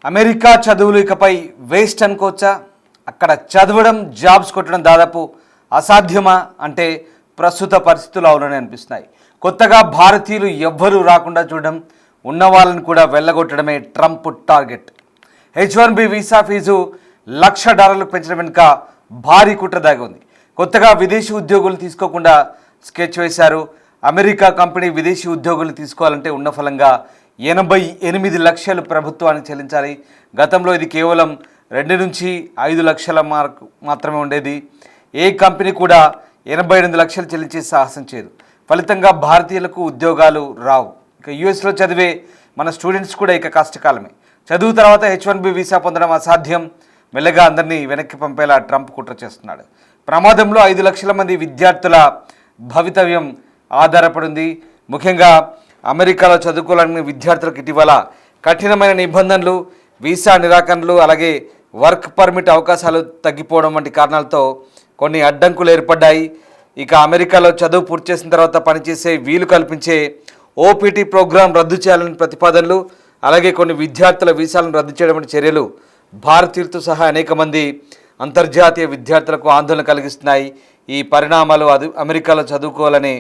America చదువులు ఇకపై waste అనుకోవచ్చా? అక్కడ చదవడం జాబ్స్ కొట్టడం దాదాపు అసాధ్యమా అంటే ప్రస్తుత పరిస్థితులు అవునని అనిపిస్తున్నాయి. కొత్తగా భారతీయులు ఎవ్వరూ రాకుండా చూడడం, ఉన్న వాళ్ళని కూడా వెళ్ళగొట్టడమే Trump target. H1B visa fees $1,00,000 పెంచడం వెనుక భారీ కుట్ర దాగి ఉంది. కొత్తగా విదేశీ ఉద్యోగులు తీసుకోకుండా స్కెచ్ వేశారు. అమెరికా కంపెనీ విదేశీ ఉద్యోగులు తీసుకోవాలంటే ఉన్న ఫలంగా 88 లక్షలు ప్రభుత్వానికి చెల్లించాలి. గతంలో ఇది కేవలం 2 నుంచి 5 లక్షల మార్కు మాత్రమే ఉండేది. ఏ కంపెనీ కూడా 88 లక్షలు చెల్లించే సాహసం చేయదు. ఫలితంగా భారతీయులకు ఉద్యోగాలు రావు. ఇక యుఎస్లో చదివే మన స్టూడెంట్స్ కూడా ఇక కష్టకాలమే. చదువు తర్వాత H1B వీసా పొందడం అసాధ్యం. మెల్లగా అందరినీ వెనక్కి పంపేలా ట్రంప్ కుట్ర చేస్తున్నాడు. ప్రమాదంలో 5 లక్షల మంది విద్యార్థుల భవితవ్యం ఆధారపడింది. ముఖ్యంగా అమెరికాలో చదువుకోవాలని విద్యార్థులకు ఇటీవల కఠినమైన నిబంధనలు, వీసా నిరాకరణలు, అలాగే వర్క్ పర్మిట్ అవకాశాలు తగ్గిపోవడం వంటి కారణాలతో కొన్ని అడ్డంకులు ఏర్పడ్డాయి. ఇక అమెరికాలో చదువు పూర్తి చేసిన తర్వాత పనిచేసే వీలు కల్పించే OPT ప్రోగ్రాం రద్దు చేయాలని ప్రతిపాదనలు, అలాగే కొన్ని విద్యార్థుల వీసాలను రద్దు చేయడం వంటి చర్యలు భారతీయులతో సహా అనేక మంది అంతర్జాతీయ విద్యార్థులకు ఆందోళన కలిగిస్తున్నాయి. ఈ పరిణామాలు అమెరికాలో చదువుకోవాలనే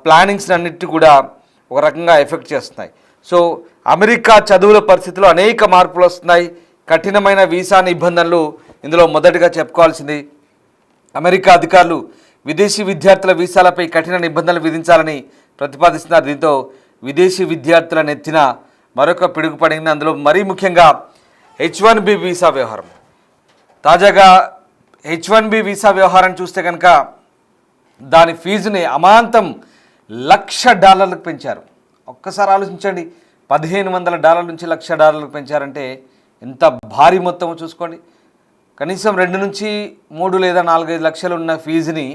ప్లానింగ్స్ అన్నిటి కూడా ఒక రకంగా ఎఫెక్ట్ చేస్తున్నాయి. సో అమెరికా చదువుల పరిస్థితుల్లో అనేక మార్పులు వస్తున్నాయి. కఠినమైన వీసా నిబంధనలు ఇందులో మొదటిగా చెప్పుకోవాల్సింది. అమెరికా అధికారులు విదేశీ విద్యార్థుల వీసాలపై కఠిన నిబంధనలు విధించాలని ప్రతిపాదిస్తున్నారు. దీంతో విదేశీ విద్యార్థుల నెత్తిన మరొక పిడుగు పడింది. అందులో మరీ ముఖ్యంగా H1B వీసా వ్యవహారం. తాజాగా H1B వీసా వ్యవహారాన్ని చూస్తే కనుక దాని ఫీజుని అమాంతం $1,00,000 పెంచారు. ఒక్కసారి ఆలోచించండి, $1,500 నుంచి $1,00,000 పెంచారంటే ఎంత భారీ మొత్తమో చూసుకోండి. కనీసం 2 నుంచి 3 లేదా 4-5 లక్షలు ఉన్న ఫీజుని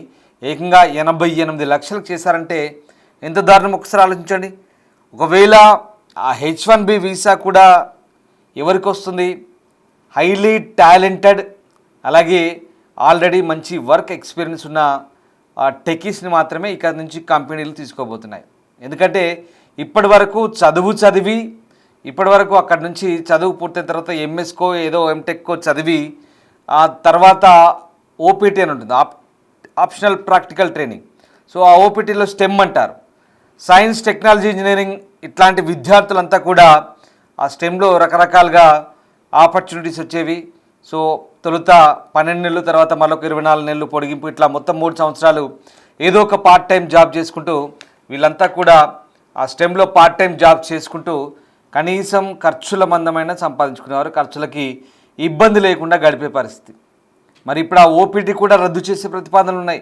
ఏకంగా 88 లక్షలకు చేశారంటే ఎంత దారుణం ఒకసారి ఆలోచించండి. ఒకవేళ ఆ H1B వీసా కూడా ఎవరికి వస్తుంది? హైలీ టాలెంటెడ్, అలాగే ఆల్రెడీ మంచి వర్క్ ఎక్స్పీరియన్స్ ఉన్న టెకీస్ని మాత్రమే ఇక్కడ నుంచి కంపెనీలు తీసుకోబోతున్నాయి. ఎందుకంటే ఇప్పటి వరకు చదివి ఇప్పటి వరకు అక్కడ నుంచి చదువు పూర్తయిన తర్వాత ఎంఎస్కో ఏదో ఎంటెక్కో చదివి ఆ తర్వాత OPT అని ఉంటుంది, ఆప్షనల్ ప్రాక్టికల్ ట్రైనింగ్. సో ఆ OPTలో స్టెమ్ అంటారు, సైన్స్, టెక్నాలజీ, ఇంజనీరింగ్ ఇట్లాంటి విద్యార్థులంతా కూడా ఆ స్టెమ్లో రకరకాలుగా ఆపర్చునిటీస్ వచ్చేవి. సో తొలుత 12 నెలలు, తర్వాత మరొక 24 నెలలు పొడిగింపు, ఇట్లా మొత్తం 3 సంవత్సరాలు ఏదో ఒక పార్ట్ టైం జాబ్ చేసుకుంటూ వీళ్ళంతా కూడా ఆ స్టెమ్లో పార్ట్ టైం జాబ్ చేసుకుంటూ కనీసం ఖర్చుల మందమైన సంపాదించుకునేవారు, ఖర్చులకి ఇబ్బంది లేకుండా గడిపే పరిస్థితి. మరి ఇప్పుడు ఆ OPT కూడా రద్దు చేసే ప్రతిపాదనలు ఉన్నాయి.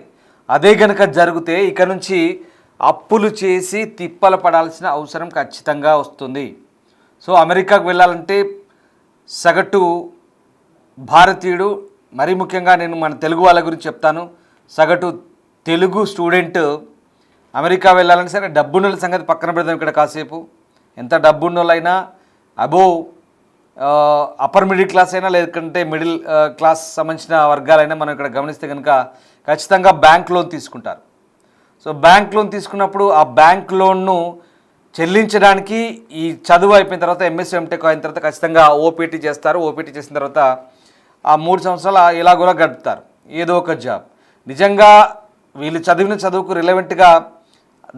అదే కనుక జరిగితే ఇక నుంచి అప్పులు చేసి తిప్పలు పడాల్సిన అవసరం ఖచ్చితంగా వస్తుంది. సో అమెరికాకు వెళ్ళాలంటే సగటు భారతీయుడు, మరీ ముఖ్యంగా నేను మన తెలుగు వాళ్ళ గురించి చెప్తాను, సగటు తెలుగు స్టూడెంట్ అమెరికా వెళ్ళాలని సరే డబ్బున్నోళ్ళ సంగతి పక్కన పెడదాం. ఇక్కడ కాసేపు ఎంత డబ్బున్నోళ్ళైనా అబోవ్ అప్పర్ మిడిల్ క్లాస్ అయినా లేదంటే మిడిల్ క్లాస్ సంబంధించిన వర్గాలైనా మనం ఇక్కడ గమనిస్తే కనుక ఖచ్చితంగా బ్యాంక్ లోన్ తీసుకుంటారు. సో బ్యాంక్ లోన్ తీసుకున్నప్పుడు ఆ బ్యాంక్ లోన్ను చెల్లించడానికి ఈ చదువు అయిపోయిన తర్వాత MSc MTech అయిన తర్వాత ఖచ్చితంగా OPT చేస్తారు. OPT చేసిన తర్వాత ఆ 3 సంవత్సరాలు ఎలాగోలా గడుపుతారు, ఏదో ఒక జాబ్. నిజంగా వీళ్ళు చదివిన చదువుకు రిలవెంట్గా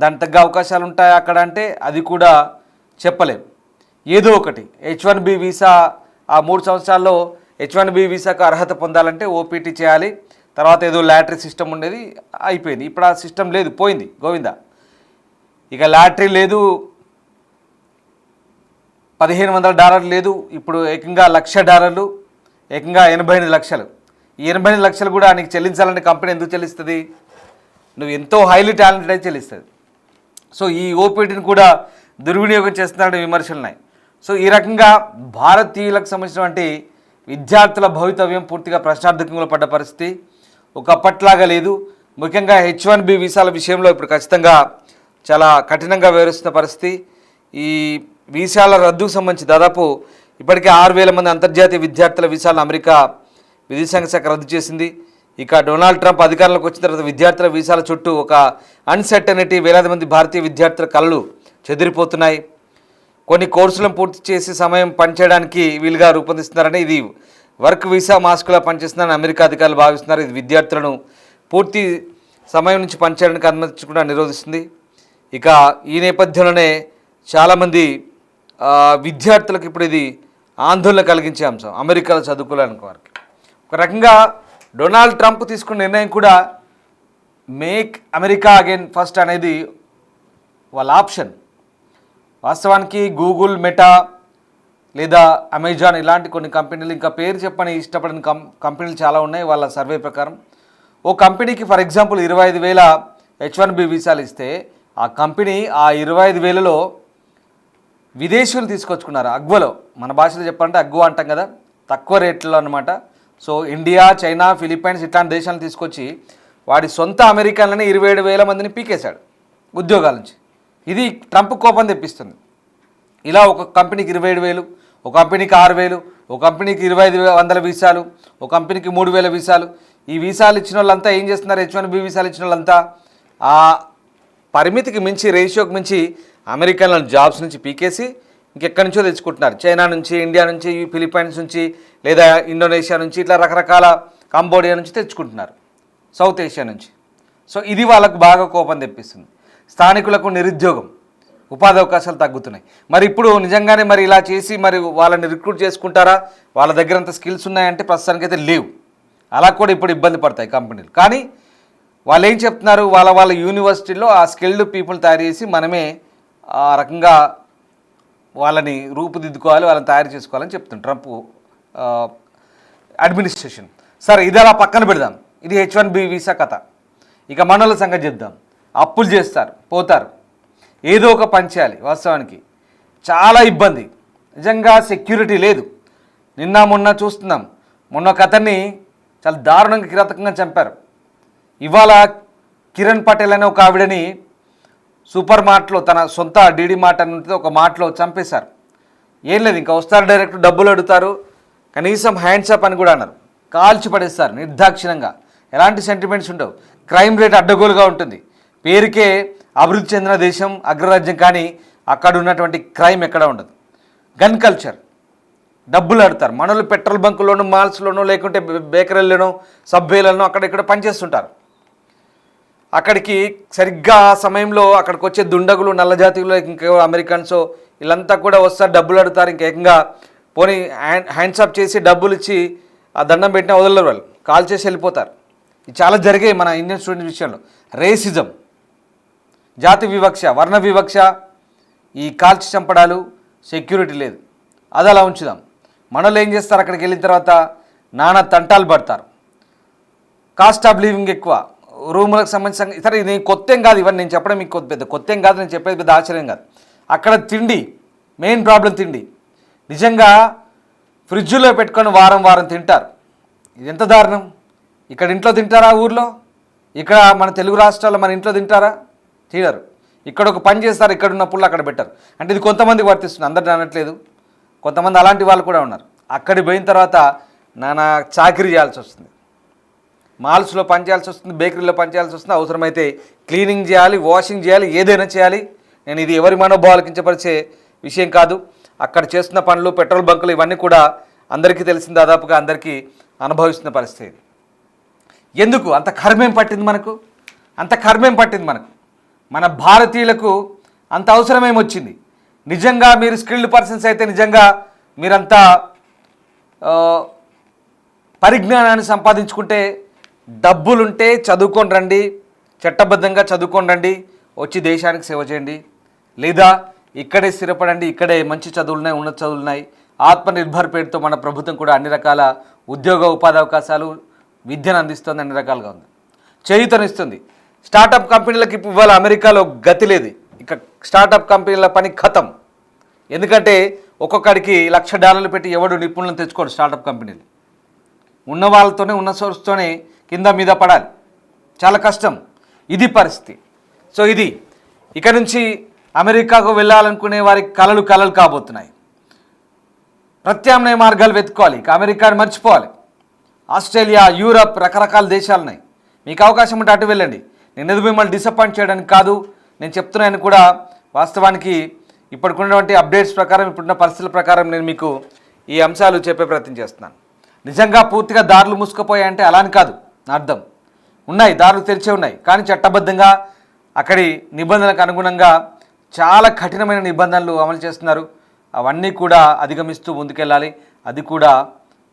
దాని తగ్గ అవకాశాలు ఉంటాయి అక్కడ అంటే అది కూడా చెప్పలేం. ఏదో ఒకటి H1B వీసా ఆ 3 సంవత్సరాల్లో H1B వీసాకు అర్హత పొందాలంటే OPT చేయాలి. తర్వాత ఏదో లాటరీ సిస్టమ్ ఉండేది, అయిపోయింది. ఇప్పుడు ఆ సిస్టమ్ లేదు, పోయింది, గోవిందా. ఇక లాటరీ లేదు, $1,500 లేదు, ఇప్పుడు ఏకంగా $1,00,000, ఏకంగా 88 లక్షలు. ఈ 88 లక్షలు కూడా నీకు చెల్లించాలంటే కంపెనీ ఎందుకు చెల్లిస్తుంది? నువ్వు ఎంతో హైలీ టాలెంటెడ్ అయితే చెల్లిస్తుంది. సో ఈ OPTని కూడా దుర్వినియోగం చేస్తున్నారనే విమర్శలు ఉన్నాయి. సో ఈ రకంగా భారతీయులకు సంబంధించినటువంటి విద్యార్థుల భవితవ్యం పూర్తిగా ప్రశ్నార్థకంలో పడ్డ పరిస్థితి ఒకప్పట్లాగా లేదు. ముఖ్యంగా H1B వీసాల విషయంలో ఇప్పుడు ఖచ్చితంగా చాలా కఠినంగా వ్యవహరిస్తున్న పరిస్థితి. ఈ వీసాల రద్దుకు సంబంధించి దాదాపు ఇప్పటికే 6,000 మంది అంతర్జాతీయ విద్యార్థుల వీసాలను అమెరికా విదేశాంగ శాఖ రద్దు చేసింది. ఇక డొనాల్డ్ ట్రంప్ అధికారంలోకి వచ్చిన తర్వాత విద్యార్థుల వీసాల చుట్టూ ఒక అన్సర్టనిటీ, వేలాది మంది భారతీయ విద్యార్థుల కళలు చెదిరిపోతున్నాయి. కొన్ని కోర్సులను పూర్తి చేసి సమయం పనిచేయడానికి వీలుగా రూపొందిస్తున్నారని, ఇది వర్క్ వీసా మాస్కులా పనిచేస్తుందని అమెరికా అధికారులు భావిస్తున్నారు. ఇది విద్యార్థులను పూర్తి సమయం నుంచి పనిచేయడానికి అనుమతించకుండా నిరోధిస్తుంది. ఇక ఈ నేపథ్యంలోనే చాలామంది విద్యార్థులకు ఇప్పుడు ఇది ఆందోళన కలిగించే అంశం, అమెరికాలో చదువుకోవాలనుకో వారికి. ఒక రకంగా డొనాల్డ్ ట్రంప్ తీసుకున్న నిర్ణయం కూడా మేక్ అమెరికా అగైన్ ఫస్ట్ అనేది వాళ్ళ ఆప్షన్. వాస్తవానికి గూగుల్, మెటా లేదా అమెజాన్ ఇలాంటి కొన్ని కంపెనీలు, ఇంకా పేరు చెప్పని ఇష్టపడిన కంపెనీలు చాలా ఉన్నాయి. వాళ్ళ సర్వే ప్రకారం ఓ కంపెనీకి ఫర్ ఎగ్జాంపుల్ 25,000 H1B వీసాలు ఇస్తే ఆ కంపెనీ ఆ 25,000లో విదేశీయులు తీసుకొచ్చుకున్నారు. అగ్వలో, మన భాషలో చెప్పాలంటే అగ్వ అంటాం కదా, తక్కువ రేట్లో అనమాట. సో ఇండియా, చైనా, ఫిలిప్పైన్స్ ఇట్లాంటి దేశాలను తీసుకొచ్చి వాడి సొంత అమెరికన్లని 27,000 మందిని పీకేశాడు ఉద్యోగాల నుంచి. ఇది ట్రంప్ కోపం తెప్పిస్తుంది. ఇలా ఒక కంపెనీకి 27,000, ఒక కంపెనీకి 6,000, ఒక కంపెనీకి 2,500 వీసాలు, ఒక కంపెనీకి 3,000 వీసాలు. ఈ వీసాలు ఇచ్చిన వాళ్ళంతా ఏం చేస్తున్నారు? H1B వీసాలు ఇచ్చిన వాళ్ళంతా ఆ పరిమితికి మించి, రేషియోకి మించి అమెరికన్లను జాబ్స్ నుంచి పీకేసి ఇంకెక్కడి నుంచో తెచ్చుకుంటున్నారు. చైనా నుంచి, ఇండియా నుంచి, ఫిలిప్పైన్స్ నుంచి, లేదా ఇండోనేషియా నుంచి, ఇట్లా రకరకాల కంబోడియా నుంచి తెచ్చుకుంటున్నారు, సౌత్ ఏషియా నుంచి. సో ఇది వాళ్ళకు బాగా కోపం తెప్పిస్తుంది. స్థానికులకు నిరుద్యోగం, ఉపాధి అవకాశాలు తగ్గుతున్నాయి. మరి ఇప్పుడు నిజంగానే మరి ఇలా చేసి మరి వాళ్ళని రిక్రూట్ చేసుకుంటారా? వాళ్ళ దగ్గర అంత స్కిల్స్ ఉన్నాయంటే ప్రస్తుతానికైతే లేవు. అలా కూడా ఇప్పుడు ఇబ్బంది పడతాయి కంపెనీలు. కానీ వాళ్ళు ఏం చెప్తున్నారు? వాళ్ళ యూనివర్సిటీలో ఆ స్కిల్డ్ పీపుల్ తయారు చేసి మనమే ఆ రకంగా వాళ్ళని రూపుదిద్దుకోవాలి, వాళ్ళని తయారు చేసుకోవాలని చెప్తుంది ట్రంప్ అడ్మినిస్ట్రేషన్. సరే, ఇది అలా పక్కన పెడదాం. ఇది H1B వీసా కథ. ఇక మనోళ్ళ సంగతి చెప్దాం. అప్పులు చేస్తారు, పోతారు, ఏదో ఒక పని చేయాలి. వాస్తవానికి చాలా ఇబ్బంది, నిజంగా సెక్యూరిటీ లేదు. నిన్న మొన్న చూస్తున్నాం, మొన్న ఒక అతన్ని చాలా దారుణంగా, కిరాతకంగా చంపారు. ఇవాళ కిరణ్ పటేల్ అనే ఒక ఆవిడని సూపర్ మార్ట్లో, తన సొంత డీడీ మార్ట్ అని ఉంటుంది, ఒక మార్ట్లో చంపేశారు. ఏం లేదు, ఇంకా వస్తారు, డైరెక్ట్ డబ్బులు అడుగుతారు, కనీసం హ్యాండ్స్ అప్ అని కూడా అన్నారు, కాల్చి పడేస్తారు నిర్దాక్షిణంగా. ఎలాంటి సెంటిమెంట్స్ ఉండవు. క్రైమ్ రేట్ అడ్డగోలుగా ఉంటుంది. పేరుకే అభివృద్ధి చెందిన దేశం, అగ్రరాజ్యం, కానీ అక్కడ ఉన్నటువంటి క్రైమ్ ఎక్కడ ఉండదు. గన్ కల్చర్, డబ్బులు ఆడతారు. మనోళ్ళు పెట్రోల్ బంకుల్లోనూ, మాల్స్లోనూ, లేకుంటే బేకరీల్లోనూ, సబ్వేలను అక్కడ ఇక్కడ పనిచేస్తుంటారు. అక్కడికి సరిగ్గా ఆ సమయంలో అక్కడికి వచ్చే దుండగులు, నల్లజాతీయులు, ఇంకా అమెరికన్స్ వీళ్ళంతా కూడా వస్తారు, డబ్బులు అడుగుతారు. ఇంకేకంగా పోనీ హ్యాండ్సప్ చేసి డబ్బులు ఇచ్చి ఆ దండం పెట్టినా వదలరు, వాళ్ళు కాల్ చేసి వెళ్ళిపోతారు. ఇది చాలా జరిగాయి మన ఇండియన్ స్టూడెంట్స్ విషయంలో. రేసిజం, జాతి వివక్ష, వర్ణ వివక్ష, ఈ కాల్చి చంపడాలు, సెక్యూరిటీ లేదు. అది అలా ఉంచుదాం. మనలో ఏం చేస్తారు? అక్కడికి వెళ్ళిన తర్వాత నానా తంటాలు పడతారు. కాస్ట్ ఆఫ్ లివింగ్ ఎక్కువ, రూములకు సంబంధించిన. సరే, ఇది కొత్త ఏం కాదు, ఇవన్నీ నేను చెప్పడం మీకు పెద్ద కొత్త ఏం కాదు, నేను చెప్పేది పెద్ద ఆశ్చర్యం కాదు. అక్కడ తిండి మెయిన్ ప్రాబ్లం. తిండి నిజంగా ఫ్రిడ్జ్లో పెట్టుకొని వారం వారం తింటారు. ఇది ఎంత దారుణం! ఇక్కడ ఇంట్లో తింటారా? ఊర్లో, ఇక్కడ మన తెలుగు రాష్ట్రాల్లో మన ఇంట్లో తింటారా? తినరు. ఇక్కడ ఒక పని చేస్తారు, ఇక్కడ ఉన్న పుల్ల అక్కడ పెట్టరు. అంటే ఇది కొంతమందికి వర్తిస్తుంది, అందరిని అనట్లేదు. కొంతమంది అలాంటి వాళ్ళు కూడా ఉన్నారు. అక్కడికి పోయిన తర్వాత నానా చాకరీ చేయాల్సి వస్తుంది, మాల్స్లో పని చేయాల్సి వస్తుంది, బేకరీలో పని చేయాల్సి వస్తుంది, అవసరమైతే క్లీనింగ్ చేయాలి, వాషింగ్ చేయాలి, ఏదైనా చేయాలి. నేను ఇది ఎవరి మనోభావాలు కించపరిచే విషయం కాదు. అక్కడ చేస్తున్న పనులు, పెట్రోల్ బంకులు, ఇవన్నీ కూడా అందరికీ తెలిసింది, దాదాపుగా అందరికీ అనుభవిస్తున్న పరిస్థితి. ఎందుకు అంత కర్మేం పట్టింది మనకు? అంత కర్మేం పట్టింది మనకు? మన భారతీయులకు అంత అవసరమేమొచ్చింది? నిజంగా మీరు స్కిల్డ్ పర్సన్స్ అయితే, నిజంగా మీరంతా పరిజ్ఞానాన్ని సంపాదించుకుంటే, డబ్బులుంటే చదువుకొని రండి, చట్టబద్ధంగా చదువుకొని రండి, వచ్చి దేశానికి సేవ చేయండి. లేదా ఇక్కడే స్థిరపడండి, ఇక్కడే మంచి చదువులున్నాయి, ఉన్నత చదువులున్నాయి. ఆత్మనిర్భర్ పేరుతో మన ప్రభుత్వం కూడా అన్ని రకాల ఉద్యోగ ఉపాధి అవకాశాలు, విద్యను అందిస్తుంది, అన్ని రకాలుగా ఉంది, చేయూతనిస్తుంది. స్టార్టప్ కంపెనీలకు ఇవాళ అమెరికాలో గతి లేదు. ఇక స్టార్టప్ కంపెనీల పని ఖతం. ఎందుకంటే ఒక్కొక్కడికి $1,00,000 పెట్టి ఎవడు నిపుణులను తెచ్చుకోడు. స్టార్టప్ కంపెనీలు ఉన్న వాళ్ళతోనే, ఉన్న సోర్స్తోనే కింద మీద పడాలి, చాలా కష్టం. ఇది పరిస్థితి. సో ఇది ఇక నుంచి అమెరికాకు వెళ్ళాలనుకునే వారికి కలలు కాబోతున్నాయి. ప్రత్యామ్నాయ మార్గాలు వెతుక్కోవాలి. ఇక అమెరికాని మర్చిపోవాలి. ఆస్ట్రేలియా, యూరప్, రకరకాల దేశాలు ఉన్నాయి. మీకు అవకాశం ఉంటే అటు వెళ్ళండి. నేను ఎదురు మిమ్మల్ని డిసప్పాయింట్ చేయడానికి కాదు, నేను చెప్తున్నాను కూడా. వాస్తవానికి ఇప్పటికున్నటువంటి అప్డేట్స్ ప్రకారం, ఇప్పుడున్న పరిస్థితుల ప్రకారం నేను మీకు ఈ అంశాలు చెప్పే ప్రయత్నం చేస్తున్నాను. నిజంగా పూర్తిగా దారులు మూసుకుపోయాయంటే అలా అని కాదు నా అర్థం. ఉన్నాయి, దారులు తెరిచే ఉన్నాయి, కానీ చట్టబద్ధంగా అక్కడి నిబంధనలకు అనుగుణంగా చాలా కఠినమైన నిబంధనలు అమలు చేస్తున్నారు. అవన్నీ కూడా అధిగమిస్తూ ముందుకెళ్ళాలి. అది కూడా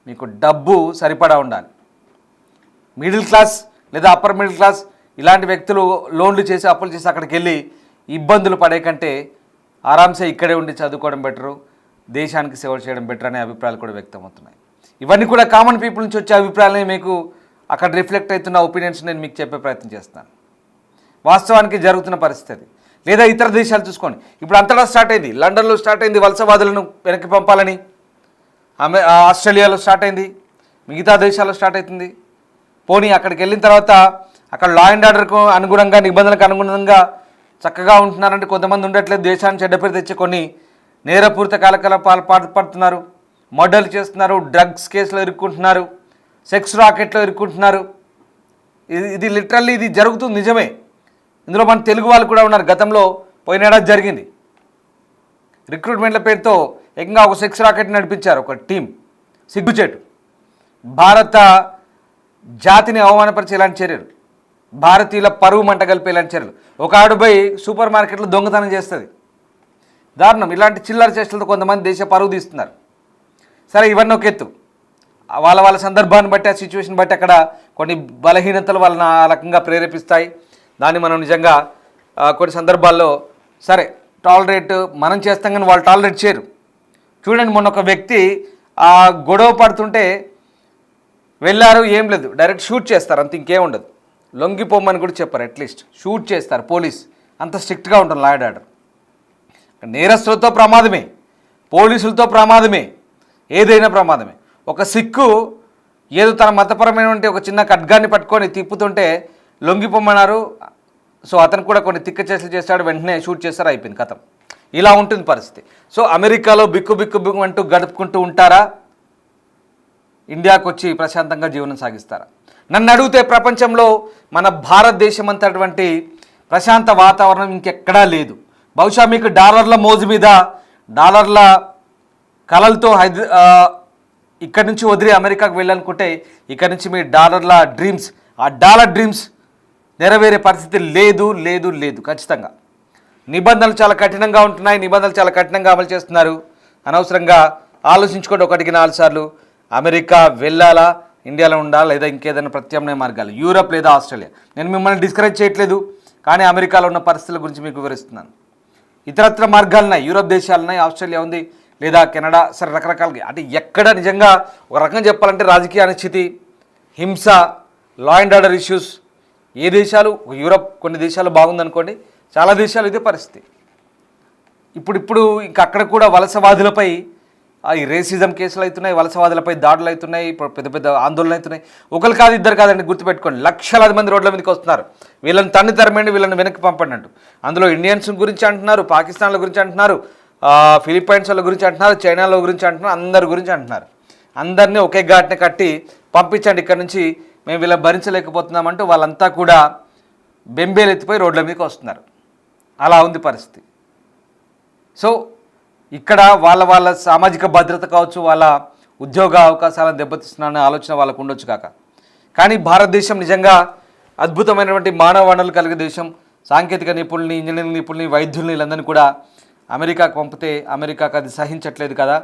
మీకు డబ్బు సరిపడా ఉండాలి. మిడిల్ క్లాస్ లేదా అప్పర్ మిడిల్ క్లాస్ ఇలాంటి వ్యక్తులు లోన్లు చేసి అప్పులు చేసి అక్కడికి వెళ్ళి ఇబ్బందులు పడే కంటే ఆరామ్సే ఇక్కడే ఉండి చదువుకోవడం బెటరు, దేశానికి సేవ చేయడం బెటర్ అనే అభిప్రాయాలు కూడా వ్యక్తమవుతున్నాయి. ఇవన్నీ కూడా కామన్ పీపుల్ నుంచి వచ్చే అభిప్రాయాలని మీకు అక్కడ రిఫ్లెక్ట్ అవుతున్న ఒపీనియన్స్ నేను మీకు చెప్పే ప్రయత్నం చేస్తాను. వాస్తవానికి జరుగుతున్న పరిస్థితి. లేదా ఇతర దేశాలు చూసుకోండి, ఇప్పుడు అంతటా స్టార్ట్ అయింది. లండన్లో స్టార్ట్ అయింది వలసవాదులను వెనక్కి పంపాలని, ఆస్ట్రేలియాలో స్టార్ట్ అయింది, మిగతా దేశాల్లో స్టార్ట్ అవుతుంది. పోనీ అక్కడికి వెళ్ళిన తర్వాత అక్కడ లా అండ్ ఆర్డర్కు అనుగుణంగా, నిబంధనలకు అనుగుణంగా చక్కగా ఉంటున్నారంటే కొంతమంది ఉండట్లేదు. దేశాన్ని చెడ్డ పేరు తెచ్చే కొన్ని నేరపూరిత కార్యకలాపాలు పాల్పడుతున్నారు, మర్డర్లు చేస్తున్నారు, డ్రగ్స్ కేసులో ఇరుక్కుంటున్నారు, సెక్స్ రాకెట్లో ఇరుక్కుంటున్నారు. ఇది లిటరల్లీ ఇది జరుగుతుంది, నిజమే. ఇందులో మన తెలుగు వాళ్ళు కూడా ఉన్నారు. గతంలో పోయిన ఏడాది జరిగింది. రిక్రూట్మెంట్ల పేరుతో ఏకంగా ఒక సెక్స్ రాకెట్ నడిపించారు ఒక టీం. సిగ్గుచేటు. భారత జాతిని అవమానపరిచే ఇలాంటి చర్యలు, భారతీయుల పరువు మంట కలిపే ఇలాంటి చర్యలు. ఒక ఆడుపోయి సూపర్ మార్కెట్లో దొంగతనం చేస్తుంది. దారుణం. ఇలాంటి చిల్లర చేష్టలతో కొంతమంది దేశ పరువు తీస్తున్నారు. సరే, ఇవన్నీ ఒక ఎత్తు. వాళ్ళ సందర్భాన్ని బట్టి, ఆ సిచ్యువేషన్ బట్టి అక్కడ కొన్ని బలహీనతలు వాళ్ళని ఆ రకంగా ప్రేరేపిస్తాయి. దాన్ని మనం నిజంగా కొన్ని సందర్భాల్లో సరే టాలరేట్ మనం చేస్తాం, కానీ వాళ్ళు టాలరేట్ చేయరు. చూడండి, మొన్న ఒక వ్యక్తి ఆ గొడవ పడుతుంటే వెళ్ళారు, ఏం లేదు, డైరెక్ట్ షూట్ చేస్తారు, అంత ఇంకేం ఉండదు. లొంగిపోమ్మని కూడా చెప్పారు, అట్లీస్ట్ షూట్ చేస్తారు. పోలీస్ అంత స్ట్రిక్ట్గా ఉంటుంది లా అండ్ ఆర్డర్. నేరస్తులతో ప్రమాదమే, పోలీసులతో ప్రమాదమే, ఏదైనా ప్రమాదమే. ఒక సిక్కు ఏదో తన మతపరమైనటువంటి ఒక చిన్న ఖడ్గాన్ని పట్టుకొని తిప్పుతుంటే లొంగిపోమ్మన్నారు. సో అతను కూడా కొన్ని తిక్క చేసలు చేస్తాడు, వెంటనే షూట్ చేస్తారు, అయిపోయింది, కథం. ఇలా ఉంటుంది పరిస్థితి. సో అమెరికాలో బిక్కు బిక్కు బిక్కు అంటూ గడుపుకుంటూ ఉంటారా, ఇండియాకు వచ్చి ప్రశాంతంగా జీవనం సాగిస్తారా? నన్ను అడిగితే ప్రపంచంలో మన భారతదేశం అంతటువంటి ప్రశాంత వాతావరణం ఇంకెక్కడా లేదు. బహుశా మీకు డాలర్ల మోజు మీద, డాలర్ల కలలతో ఇక్కడి నుంచి వదిలి అమెరికాకు వెళ్ళాలనుకుంటే ఇక్కడి నుంచి మీ డాలర్ల డ్రీమ్స్, ఆ డాలర్ డ్రీమ్స్ నెరవేరే పరిస్థితి లేదు లేదు లేదు ఖచ్చితంగా. నిబంధనలు చాలా కఠినంగా ఉంటున్నాయి, నిబంధనలు చాలా కఠినంగా అమలు చేస్తున్నారు. అనవసరంగా ఆలోచించుకోండి ఒకటికి 4 సార్లు. అమెరికా వెళ్ళాలా, ఇండియాలో ఉండాలా, లేదా ఇంకేదైనా ప్రత్యామ్నాయ మార్గాలు, యూరప్ లేదా ఆస్ట్రేలియా. నేను మిమ్మల్ని డిస్కరేజ్ చేయట్లేదు, కానీ అమెరికాలో ఉన్న పరిస్థితుల గురించి మీకు వివరిస్తున్నాను. ఇతరత్ర మార్గాలు ఉన్నాయి, యూరప్ దేశాలు ఉన్నాయి, ఆస్ట్రేలియా ఉంది, లేదా కెనడా, సరే రకరకాలుగా. అంటే ఎక్కడ నిజంగా ఒక రకంగా చెప్పాలంటే రాజకీయ అనిశ్చితి, హింస, లా అండ్ ఆర్డర్ ఇష్యూస్, ఏ దేశాలు, యూరప్ కొన్ని దేశాలు బాగుందనుకోండి, చాలా దేశాలు ఇదే పరిస్థితి. ఇప్పుడు ఇంకా అక్కడ కూడా వలసవాదులపై ఈ రేసిజం కేసులు అవుతున్నాయి, వలసవాదులపై దాడులు అవుతున్నాయి, ఇప్పుడు పెద్ద పెద్ద ఆందోళనలు అవుతున్నాయి. ఒకరు కాదు, ఇద్దరు కాదండి, గుర్తుపెట్టుకోండి, లక్షలాది మంది రోడ్ల మీదకి వస్తున్నారు. వీళ్ళని తన్ని తరమండి, వీళ్ళని వెనక్కి పంపండి అంటూ. అందులో ఇండియన్స్ గురించి అంటున్నారు, పాకిస్తాన్ల గురించి అంటున్నారు, ఫిలిప్పైన్స్ వాళ్ళ గురించి అంటున్నారు, చైనాల గురించి అంటున్నారు, అందరి గురించి అంటున్నారు. అందరినీ ఒకే ఘాట్ని కట్టి పంపించండి ఇక్కడ నుంచి, మేము వీళ్ళని భరించలేకపోతున్నామంటూ వాళ్ళంతా కూడా బెంబేలు ఎత్తిపోయి రోడ్ల మీదకి వస్తున్నారు. అలా ఉంది పరిస్థితి. సో ఇక్కడ వాళ్ళ సామాజిక భద్రత కావచ్చు, వాళ్ళ ఉద్యోగ అవకాశాలను దెబ్బతీస్తున్నారనే ఆలోచన వాళ్ళకు ఉండొచ్చు కాక. కానీ భారతదేశం నిజంగా అద్భుతమైనటువంటి మానవ వనరులు కలిగే దేశం. సాంకేతిక నిపుణుల్ని, ఇంజనీరింగ్ నిపుణుల్ని, వైద్యుల్ని వీళ్ళందరినీ కూడా అమెరికాకు పంపితే అమెరికాకు అది సహించట్లేదు కదా.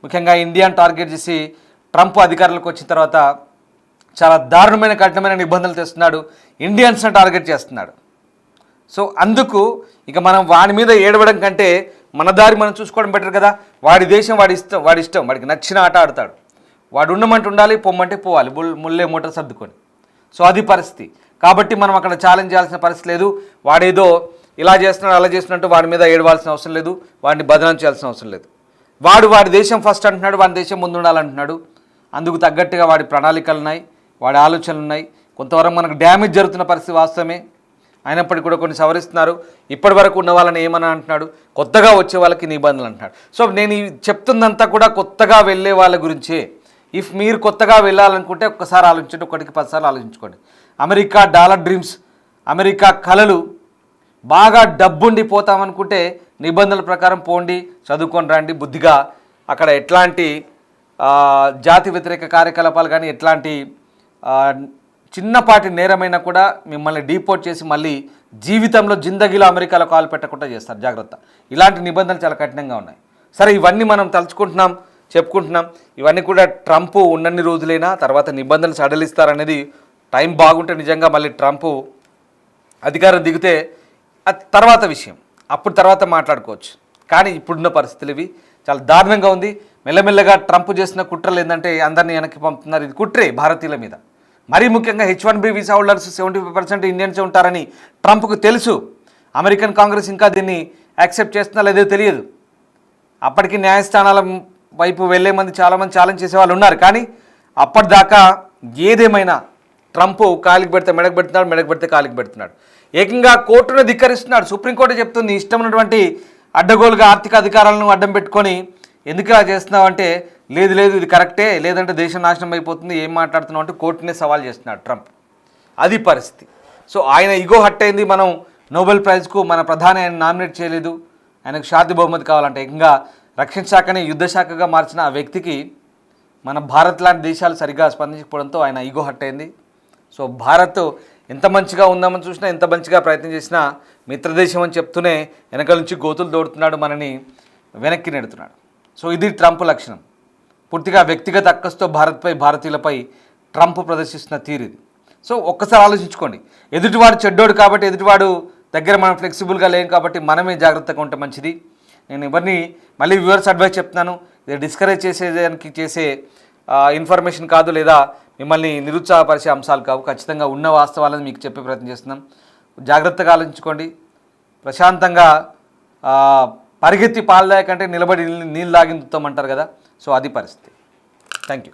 ముఖ్యంగా ఇండియాను టార్గెట్ చేసి ట్రంప్ అధికారులకు వచ్చిన తర్వాత చాలా దారుణమైన కఠినమైన నిబంధనలు తెస్తున్నాడు, ఇండియన్స్ని టార్గెట్ చేస్తున్నాడు. సో అందుకు ఇక మనం వాడి మీద ఏడవడం కంటే మన దారి మనం చూసుకోవడం బెటర్ కదా. వాడి దేశం వాడి ఇష్టం, వాడికి నచ్చిన ఆట ఆడతాడు. వాడు ఉండమంటే ఉండాలి, పొమ్మంటే పోవాలి, ముల్లే మూట సర్దుకొని. సో అది పరిస్థితి. కాబట్టి మనం అక్కడ ఛాలెంజ్ చేయాల్సిన పరిస్థితి లేదు. వాడేదో ఇలా చేస్తున్నాడు, అలా చేస్తున్నట్టు వాడి మీద ఏడవాల్సిన అవసరం లేదు, వాడిని బదనాం చేయాల్సిన అవసరం లేదు. వాడి దేశం ఫస్ట్ అంటున్నాడు, వాడి దేశం ముందు ఉండాలంటున్నాడు. అందుకు తగ్గట్టుగా వాడి ప్రణాళికలు ఉన్నాయి, వాడి ఆలోచనలు ఉన్నాయి. కొంతవరకు మనకు డ్యామేజ్ జరుగుతున్న పరిస్థితి వాస్తవమే. అయినప్పటికీ కూడా కొన్ని సవరిస్తున్నారు. ఇప్పటి వరకు ఉన్న వాళ్ళని ఏమని అంటున్నాడు, కొత్తగా వచ్చే వాళ్ళకి నిబంధనలు అంటున్నాడు. సో నేను చెప్తుందంతా కూడా కొత్తగా వెళ్ళే వాళ్ళ గురించే. ఇఫ్ మీరు కొత్తగా వెళ్ళాలనుకుంటే ఒక్కసారి ఆలోచించండి, 1కి 10 సార్లు ఆలోచించుకోండి. అమెరికా డాలర్ డ్రీమ్స్, అమెరికా కలలు, బాగా డబ్బుండి పోతామనుకుంటే నిబంధనల ప్రకారం పోండి, చదువుకొని రండి, బుద్ధిగా అక్కడ ఎట్లాంటి జాతి వ్యతిరేక కార్యకలాపాలు కానీ ఎట్లాంటి చిన్నపాటి నేరమైనా కూడా మిమ్మల్ని డీపోర్ట్ చేసి మళ్ళీ జీవితంలో జిందగీలో అమెరికాలో కాలు పెట్టకుండా చేస్తారు, జాగ్రత్త. ఇలాంటి నిబంధనలు చాలా కఠినంగా ఉన్నాయి. సరే, ఇవన్నీ మనం తలుచుకుంటున్నాం, చెప్పుకుంటున్నాం. ఇవన్నీ కూడా ట్రంప్ ఉన్నన్ని రోజులైనా తర్వాత నిబంధనలు సడలిస్తారనేది టైం బాగుంటే నిజంగా మళ్ళీ ట్రంప్ అధికారం దిగితే అది తర్వాత విషయం, అప్పుడు తర్వాత మాట్లాడుకోవచ్చు. కానీ ఇప్పుడున్న పరిస్థితులు ఇవి చాలా దారుణంగా ఉంది. మెల్లమెల్లగా ట్రంప్ చేసిన కుట్రలు ఏంటంటే అందరినీ వెనక్కి పంపుతున్నారు. ఇది కుట్రే భారతీయుల మీద. మరీ ముఖ్యంగా H1B వీసా హోల్డర్స్ 75% ఇండియన్సే ఉంటారని ట్రంప్కు తెలుసు. అమెరికన్ కాంగ్రెస్ ఇంకా దీన్ని యాక్సెప్ట్ చేస్తున్నా లేదో తెలియదు. అప్పటికి న్యాయస్థానాల వైపు వెళ్లే చాలామంది ఛాలెంజ్ చేసే వాళ్ళు ఉన్నారు. కానీ అప్పటిదాకా ఏదేమైనా ట్రంప్ కాలికి పెడితే మెడకు పెడుతున్నాడు, మెడకు పెడితే కాలికి పెడుతున్నాడు. ఏకంగా కోర్టును ధిక్కరిస్తున్నాడు. సుప్రీంకోర్టు చెప్తుంది, ఇష్టం ఉన్నటువంటి అడ్డగోలుగా ఆర్థిక అధికారాలను అడ్డం పెట్టుకొని ఎందుకు ఇలా చేస్తున్నావు అంటే, లేదు ఇది కరెక్టే, లేదంటే దేశం నాశనం అయిపోతుంది, ఏం మాట్లాడుతున్నావు అంటే కోర్టునే సవాల్ చేస్తున్నాడు ట్రంప్. అది పరిస్థితి. సో ఆయన ఈగో హట్ అయింది. మనం నోబెల్ ప్రైజ్కు మన ప్రధాని ఆయన నామినేట్ చేయలేదు, ఆయనకు శాంతి బహుమతి కావాలంటే ఏకంగా రక్షణ శాఖని యుద్ధ శాఖగా మార్చిన ఆ వ్యక్తికి మన భారత్ లాంటి దేశాలు సరిగ్గా స్పందించకపోవడంతో ఆయన ఈగో హట్ అయింది. సో భారత్ ఎంత మంచిగా ఉందామని చూసినా, ఎంత మంచిగా ప్రయత్నం చేసినా మిత్రదేశం అని చెప్తూనే వెనకాల నుంచి గోతులు తోడుతున్నాడు, మనని వెనక్కి నెడుతున్నాడు. సో ఇది ట్రంప్ లక్షణం. పూర్తిగా వ్యక్తిగత అక్కస్తో భారత్పై, భారతీయులపై ట్రంప్ ప్రదర్శిస్తున్న తీరు ఇది. సో ఒక్కసారి ఆలోచించుకోండి. ఎదుటివాడు చెడ్డోడు కాబట్టి, ఎదుటివాడు దగ్గర మనం ఫ్లెక్సిబుల్గా లేం కాబట్టి మనమే జాగ్రత్తగా ఉంటే మంచిది. నేను ఎవరిని మళ్ళీ వ్యూవర్స్ అడ్వైస్ చెప్తున్నాను, ఇది డిస్కరేజ్ చేసేదానికి చేసే ఇన్ఫర్మేషన్ కాదు, లేదా మిమ్మల్ని నిరుత్సాహపరిచే అంశాలు కావు. ఖచ్చితంగా ఉన్న వాస్తవాలను మీకు చెప్పే ప్రయత్నం చేస్తున్నాం. జాగ్రత్తగా ఆలోచించుకోండి. ప్రశాంతంగా పరిగెత్తి పాలు తాగకంటే నిలబడి నీళ్ళు తాగిందుతామంటారు కదా. సో అది పరిస్థితి. Thank you.